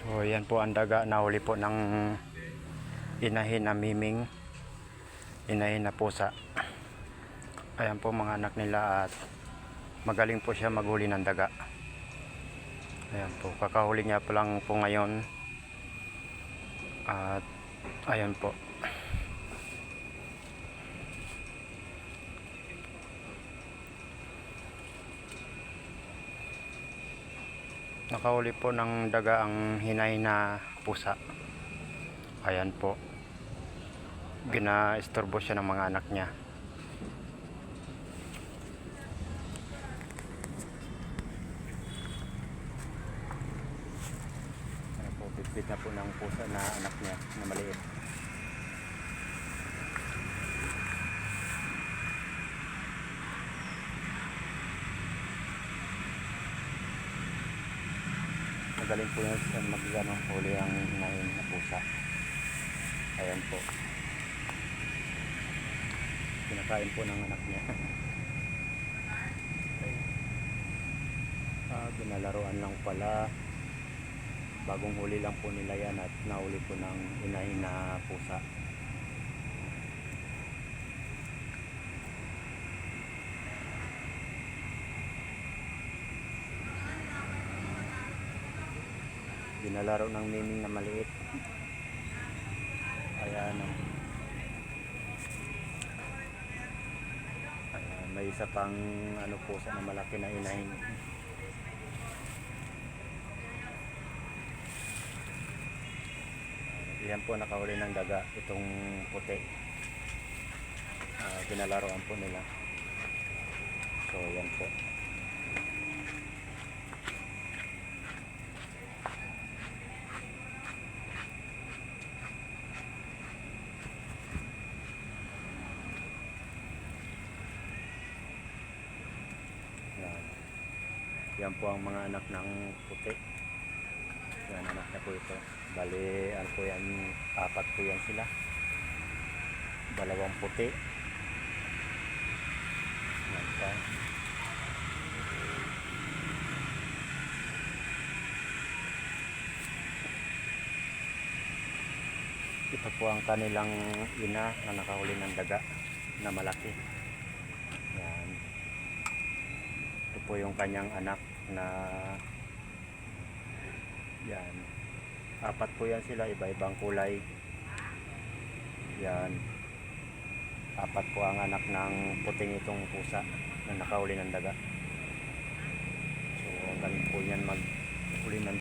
So yan po ang daga na huli po ng inahin na miming, inahin na pusa. Ayan po mga anak nila at magaling po siya maghuli ng daga. Ayan po, kakahuli niya pa lang po ngayon. At ayan po. Nakahuli po ng daga ang hinay na pusa. Ayan po. Gina-istorbo siya ng mga anak niya. Ayan po, bitbit na po ng pusa na anak niya na maliit. Magaling po yan sa mag-ganong huli ang hinahin na pusa. Ayan po. Kinakain po ng anak niya. Ginalaruan lang pala. Bagong huli lang po nila yan at nahuli po ng hinahin na pusa. Ginalaro ng miming na maliit. Ayan. Ayan, may isa pang pusa na malaki na inahin. Ayan po, nakahuli ng daga itong puti. Ginalaroan po nila. So yan po. Yan po ang mga anak ng puti. Yan, anak na po ito. Bali, ano po yan, 4 po yan sila. 2 puti. Yan pa. Ito po ang kanilang ina na nakahuli ng daga na malaki. Yan. Ito po yung kanyang anak na yan. 4 po yan sila, iba-ibang kulay. Yan. 4 po ang anak ng puting itong pusa na nakahuli ng daga. So, ang galing po yan maghuli ng